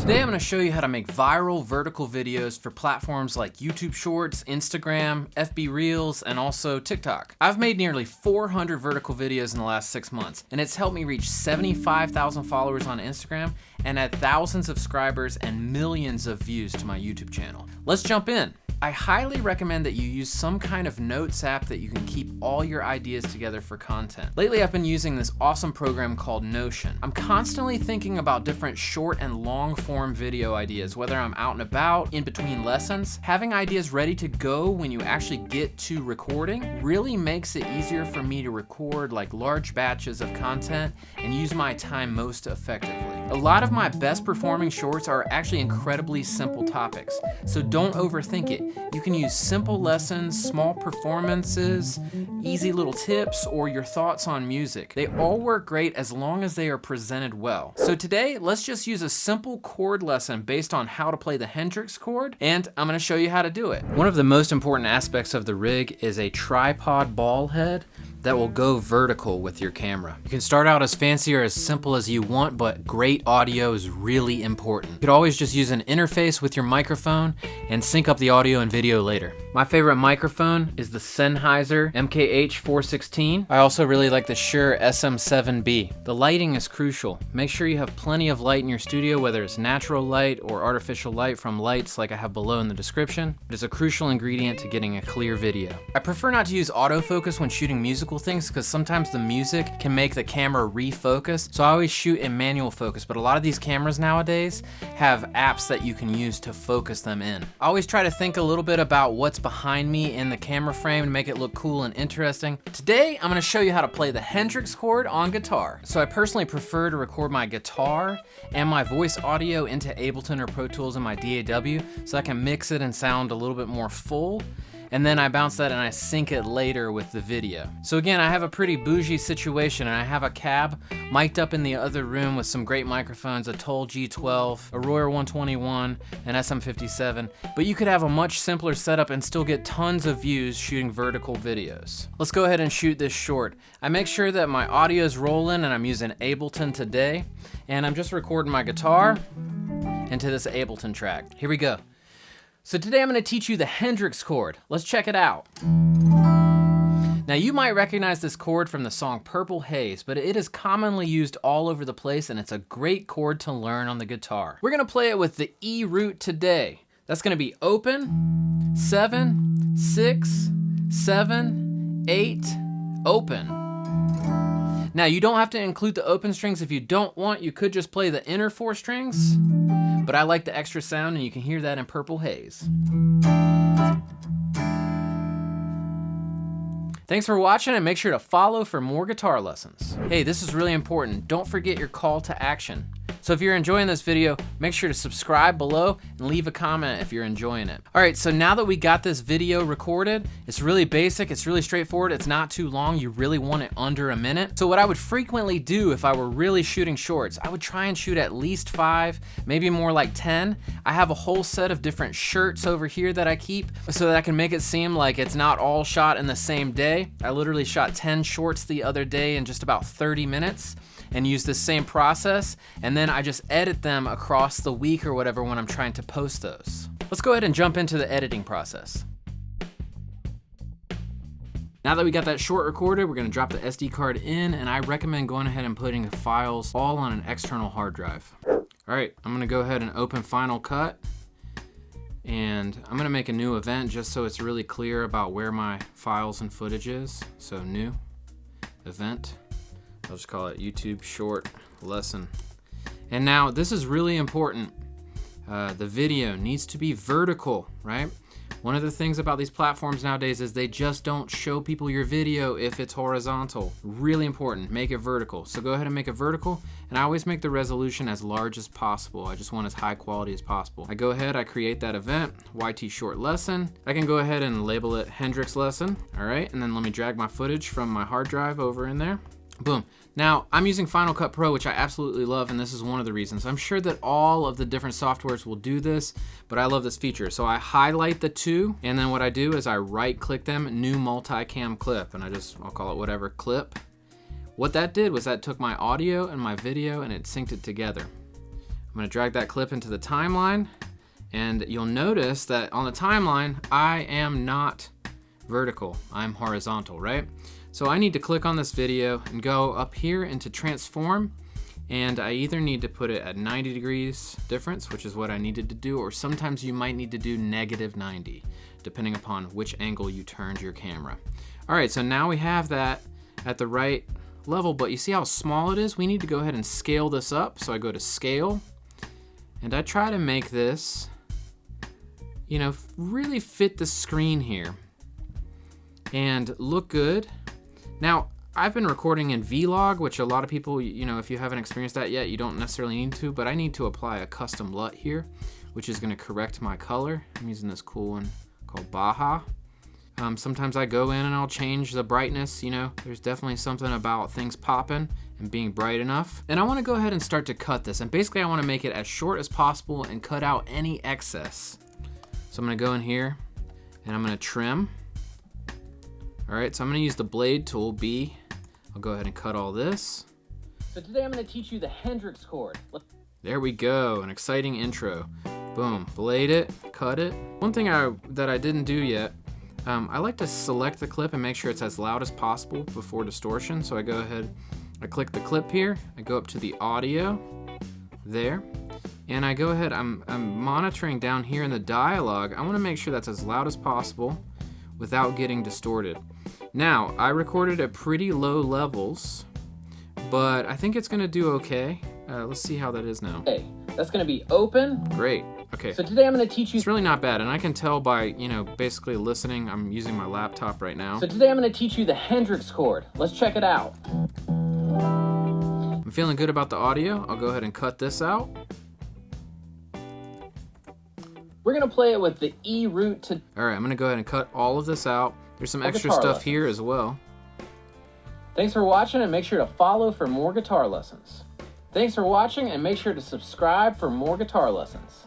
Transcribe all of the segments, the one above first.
Today I'm going to show you how to make viral vertical videos for platforms like YouTube Shorts, Instagram, FB Reels, and also TikTok. I've made nearly 400 vertical videos in the last 6 months, and it's helped me reach 75,000 followers on Instagram and add thousands of subscribers and millions of views to my YouTube channel. Let's jump in. I highly recommend that you use some kind of notes app that you can keep all your ideas together for content. Lately, I've been using this awesome program called Notion. I'm constantly thinking about different short and long form video ideas, whether I'm out and about, in between lessons. Having ideas ready to go when you actually get to recording really makes it easier for me to record like large batches of content and use my time most effectively. A lot of my best performing shorts are actually incredibly simple topics, so don't overthink it. You can use simple lessons, small performances, easy little tips, or your thoughts on music. They all work great as long as they are presented well. So today, let's just use a simple chord lesson based on how to play the Hendrix chord, and I'm gonna show you how to do it. One of the most important aspects of the rig is a tripod ball head that will go vertical with your camera. You can start out as fancy or as simple as you want, but great audio is really important. You could always just use an interface with your microphone and sync up the audio and video later. My favorite microphone is the Sennheiser MKH416. I also really like the Shure SM7B. The lighting is crucial. Make sure you have plenty of light in your studio, whether it's natural light or artificial light from lights like I have below in the description. It is a crucial ingredient to getting a clear video. I prefer not to use autofocus when shooting musical things because sometimes the music can make the camera refocus, so I always shoot in manual focus, but a lot of these cameras nowadays have apps that you can use to focus them in. I always try to think a little bit about what's behind me in the camera frame to make it look cool and interesting. Today, I'm gonna show you how to play the Hendrix chord on guitar. So I personally prefer to record my guitar and my voice audio into Ableton or Pro Tools in my DAW so I can mix it and sound a little bit more full. And then I bounce that and I sync it later with the video. So again, I have a pretty bougie situation and I have a cab mic'd up in the other room with some great microphones, a Toll G12, a Royer 121, an SM57, but you could have a much simpler setup and still get tons of views shooting vertical videos. Let's go ahead and shoot this short. I make sure that my audio is rolling and I'm using Ableton today, and I'm just recording my guitar into this Ableton track. Here we go. So today I'm going to teach you the Hendrix chord. Let's check it out. Now you might recognize this chord from the song Purple Haze, but it is commonly used all over the place and it's a great chord to learn on the guitar. We're going to play it with the E root today. That's going to be open, 7, 6, 7, 8, open. Now you don't have to include the open strings if you don't want. You could just play the inner 4 strings, but I like the extra sound and you can hear that in Purple Haze. Thanks for watching and make sure to follow for more guitar lessons. Hey, this is really important. Don't forget your call to action. So if you're enjoying this video, make sure to subscribe below and leave a comment if you're enjoying it. All right, so now that we got this video recorded, it's really basic, it's really straightforward, it's not too long, you really want it under a minute. So what I would frequently do if I were really shooting shorts, I would try and shoot at least 5, maybe more like 10. I have a whole set of different shirts over here that I keep so that I can make it seem like it's not all shot in the same day. I literally shot 10 shorts the other day in just about 30 minutes. And use the same process, and then I just edit them across the week or whatever when I'm trying to post those. Let's go ahead and jump into the editing process. Now that we got that short recorded, we're gonna drop the SD card in, and I recommend going ahead and putting the files all on an external hard drive. All right, I'm gonna go ahead and open Final Cut, and I'm gonna make a new event just so it's really clear about where my files and footage is. So new, event. I'll just call it YouTube short lesson. And now this is really important. The video needs to be vertical, right? One of the things about these platforms nowadays is they just don't show people your video if it's horizontal. Really important, make it vertical. So go ahead and make it vertical, and I always make the resolution as large as possible. I just want as high quality as possible. I go ahead, I create that event, YT short lesson. I can go ahead and label it Hendrix lesson, all right? And then let me drag my footage from my hard drive over in there. Boom. Now, I'm using Final Cut Pro, which I absolutely love, and this is one of the reasons. I'm sure that all of the different softwares will do this, but I love this feature. So I highlight the two, and then what I do is I right-click them, New Multicam Clip, and I'll call it whatever, clip. What that did was that took my audio and my video and it synced it together. I'm gonna drag that clip into the timeline, and you'll notice that on the timeline, I am not vertical, I'm horizontal, right? So I need to click on this video and go up here into transform, and I either need to put it at 90 degrees difference, which is what I needed to do, or sometimes you might need to do -90, depending upon which angle you turned your camera. All right, so now we have that at the right level, but you see how small it is? We need to go ahead and scale this up. So I go to scale, and I try to make this, you know, really fit the screen here and look good. Now, I've been recording in Vlog, which a lot of people, you know, if you haven't experienced that yet, you don't necessarily need to, but I need to apply a custom LUT here, which is gonna correct my color. I'm using this cool one called Baja. Sometimes I go in and I'll change the brightness, you know, there's definitely something about things popping and being bright enough. And I wanna go ahead and start to cut this, and basically I wanna make it as short as possible and cut out any excess. So I'm gonna go in here and I'm gonna trim. All right, so I'm gonna use the blade tool, B. I'll go ahead and cut all this. So today I'm gonna teach you the Hendrix chord. There we go, an exciting intro. Boom, blade it, cut it. One thing that I didn't do yet, I like to select the clip and make sure it's as loud as possible before distortion. So I go ahead, I click the clip here, I go up to the audio, there, and I go ahead, I'm monitoring down here in the dialogue. I wanna make sure that's as loud as possible without getting distorted. Now, I recorded at pretty low levels, but I think it's gonna do okay. Let's see how that is now. Okay, that's gonna be open. Great, okay. So today I'm gonna teach you. It's really not bad, and I can tell by, you know, basically listening. I'm using my laptop right now. So today I'm gonna teach you the Hendrix chord. Let's check it out. I'm feeling good about the audio. I'll go ahead and cut this out. We're gonna play it with the E root to. All right, I'm gonna go ahead and cut all of this out. There's some extra guitar stuff lessons here as well. Thanks for watching, and make sure to follow for more guitar lessons. Thanks for watching, and make sure to subscribe for more guitar lessons.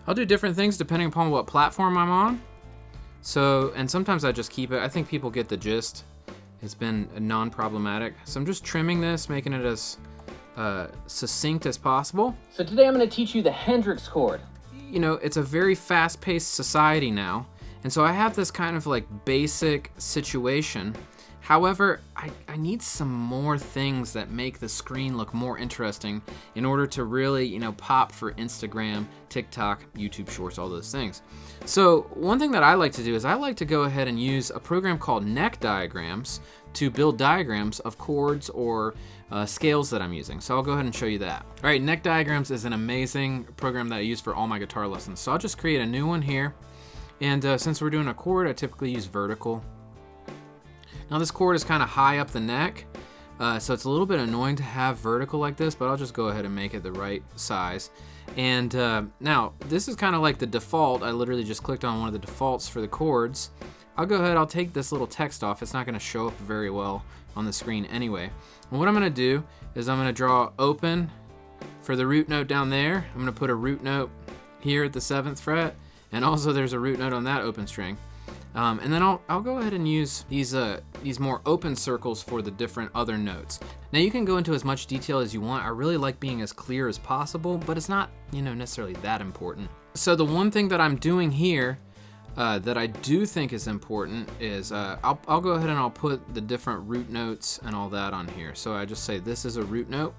I'll do different things depending upon what platform I'm on. So, and sometimes I just keep it. I think people get the gist. It's been non-problematic. So I'm just trimming this, making it as succinct as possible. So today I'm gonna teach you the Hendrix chord. You know, it's a very fast-paced society now, and so I have this kind of like basic situation. However, I need some more things that make the screen look more interesting in order to really, you know, pop for Instagram, TikTok, YouTube Shorts, all those things. So one thing that I like to do is I like to go ahead and use a program called Neck Diagrams to build diagrams of chords or scales that I'm using. So I'll go ahead and show you that. All right, Neck Diagrams is an amazing program that I use for all my guitar lessons. So I'll just create a new one here. And since we're doing a chord, I typically use vertical. Now this chord is kind of high up the neck, so it's a little bit annoying to have vertical like this, but I'll just go ahead and make it the right size. And now this is kind of like the default. I literally just clicked on one of the defaults for the chords. I'll go ahead, I'll take this little text off. It's not gonna show up very well on the screen anyway. And what I'm gonna do is I'm gonna draw open for the root note down there. I'm gonna put a root note here at the 7th fret, and also there's a root note on that open string. And then I'll go ahead and use these more open circles for the different other notes. Now you can go into as much detail as you want. I really like being as clear as possible, but it's not, you know, necessarily that important. So the one thing that I'm doing here that I do think is important is I'll go ahead and I'll put the different root notes and all that on here. So I just say this is a root note.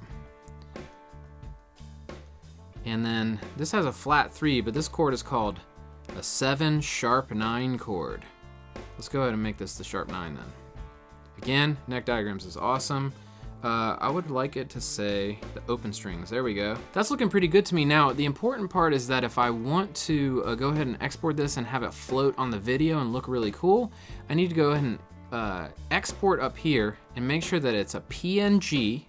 And then this has a flat 3, but this chord is called a 7 sharp 9 chord. Let's go ahead and make this the sharp 9 then. Again, Neck Diagrams is awesome. I would like it to say the open strings. There we go. That's looking pretty good to me. Now, the important part is that if I want to go ahead and export this and have it float on the video and look really cool, I need to go ahead and export up here and make sure that it's a PNG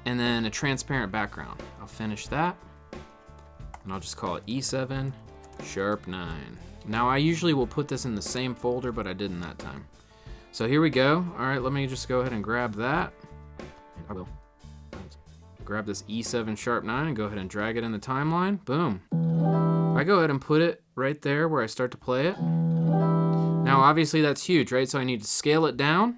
and then a transparent background. I'll finish that and I'll just call it E7 sharp 9. Now I usually will put this in the same folder, but I didn't that time. So here we go. All right, let me just go ahead and grab that. I will grab this E7 sharp 9 and go ahead and drag it in the timeline. Boom. I go ahead and put it right there where I start to play it. Now obviously that's huge, right? So I need to scale it down.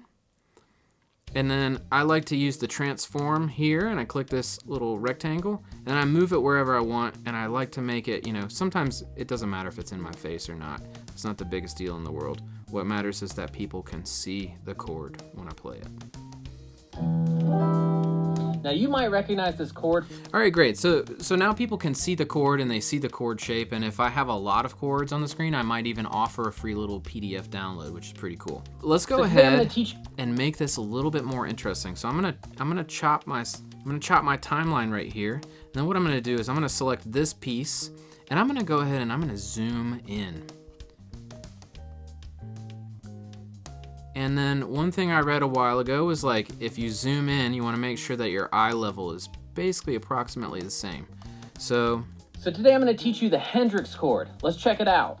And then I like to use the transform here, and I click this little rectangle, and I move it wherever I want, and I like to make it, you know, sometimes it doesn't matter if it's in my face or not. It's not the biggest deal in the world. What matters is that people can see the chord when I play it. Now you might recognize this chord. All right, great. So now people can see the chord and they see the chord shape, and if I have a lot of chords on the screen, I might even offer a free little PDF download, which is pretty cool. Let's go ahead and make this a little bit more interesting. So I'm gonna chop my timeline right here. And then what I'm gonna do is I'm gonna select this piece, and I'm gonna go ahead and I'm gonna zoom in. And then one thing I read a while ago was like, if you zoom in, you want to make sure that your eye level is basically approximately the same. So today I'm going to teach you the Hendrix chord. Let's check it out.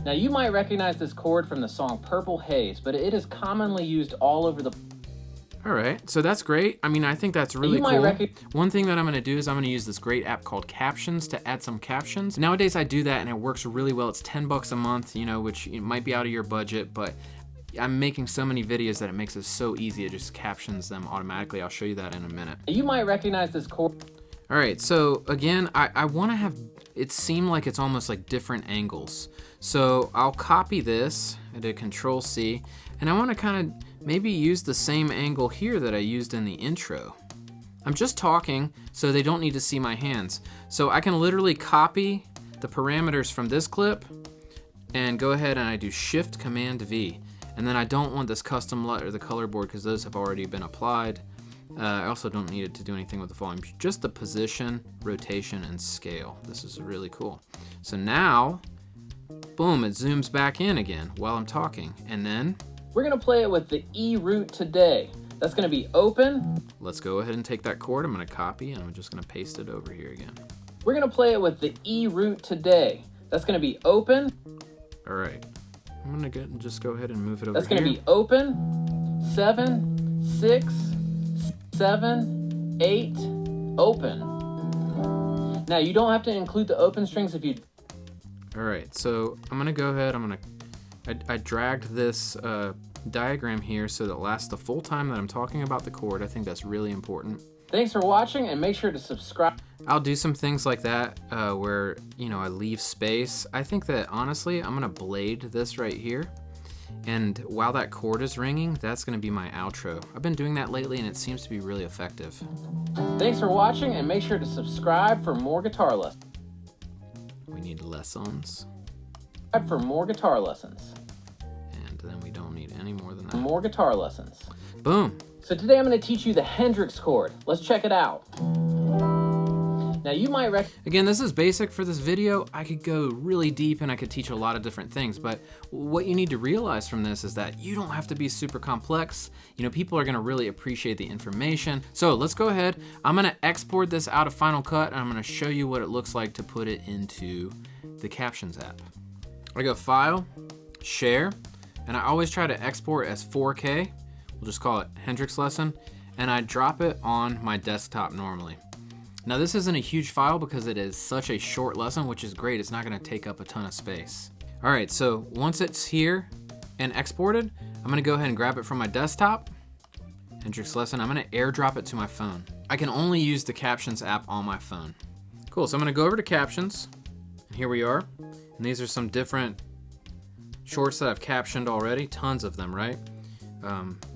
Now you might recognize this chord from the song Purple Haze, but it is commonly used all over the... All right, so that's great. I mean, I think that's really cool. One thing that I'm gonna do is I'm gonna use this great app called Captions to add some captions. Nowadays I do that and it works really well. It's 10 bucks a month, you know, which it might be out of your budget, but I'm making so many videos that it makes it so easy. It just captions them automatically. I'll show you that in a minute. You might recognize this chord. All right, so again, I wanna have it seem like it's almost like different angles. So I'll copy this, I did Control C, and I wanna kinda maybe use the same angle here that I used in the intro. I'm just talking, so they don't need to see my hands. So I can literally copy the parameters from this clip and go ahead and I do Shift Command V. And then I don't want this custom LUT or the color board because those have already been applied. I also don't need it to do anything with the volume, just the position, rotation, and scale. This is really cool. So now, boom, it zooms back in again while I'm talking. And then we're gonna play it with the E root today. That's gonna be open. Let's go ahead and take that chord. I'm gonna copy and I'm just gonna paste it over here again. We're gonna play it with the E root today. That's gonna be open. All right, I'm gonna just go ahead and move it over That's gonna be open, 7, 6, 7, 8, open. Now you don't have to include the open strings if you... All right, so I'm gonna go ahead, I dragged this diagram here so that it lasts the full time that I'm talking about the chord. I think that's really important. Thanks for watching and make sure to subscribe. I'll do some things like that where, you know, I leave space. I think that honestly, I'm gonna blade this right here. And while that chord is ringing, that's gonna be my outro. I've been doing that lately and it seems to be really effective. Thanks for watching and make sure to subscribe for more guitar lessons. We need lessons. For more guitar lessons. And then we don't need any more than that. More guitar lessons. Boom. So today I'm going to teach you the Hendrix chord. Let's check it out. Now you might Again, this is basic for this video. I could go really deep and I could teach a lot of different things, but what you need to realize from this is that you don't have to be super complex. You know, people are gonna really appreciate the information. So let's go ahead. I'm gonna export this out of Final Cut and I'm gonna show you what it looks like to put it into the Captions app. I go File, Share, and I always try to export as 4K. We'll just call it Hendrix Lesson, and I drop it on my desktop normally. Now this isn't a huge file because it is such a short lesson, which is great. It's not gonna take up a ton of space. All right, so once it's here and exported, I'm gonna go ahead and grab it from my desktop, Hendrix Lesson. I'm gonna airdrop it to my phone. I can only use the Captions app on my phone. Cool, so I'm gonna go over to Captions, and here we are. And these are some different shorts that I've captioned already, tons of them, right?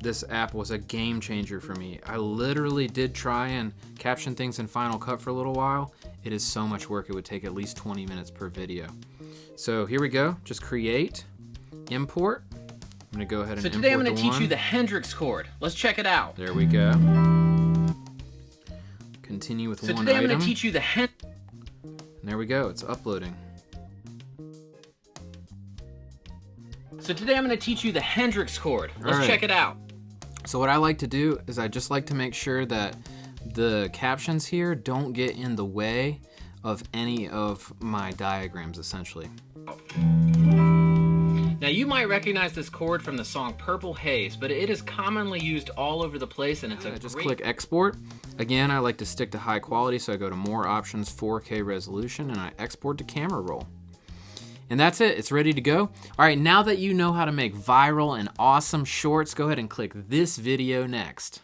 This app was a game changer for me. I literally did try and caption things in Final Cut for a little while. It is so much work, it would take at least 20 minutes per video. So here we go, just create, import. I'm gonna go ahead and import. So today I'm gonna teach you the Hendrix chord. Let's check it out. There we go. Continue with one item. So today I'm gonna teach you the And there we go, it's uploading. So today I'm going to teach you the Hendrix chord. Let's check it out. So what I like to do is I just like to make sure that the captions here don't get in the way of any of my diagrams, essentially. Now you might recognize this chord from the song Purple Haze, but it is commonly used all over the place, and it's just click export. Again, I like to stick to high quality, so I go to more options, 4K resolution, and I export to camera roll. And that's it, it's ready to go. All right, now that you know how to make viral and awesome shorts, go ahead and click this video next.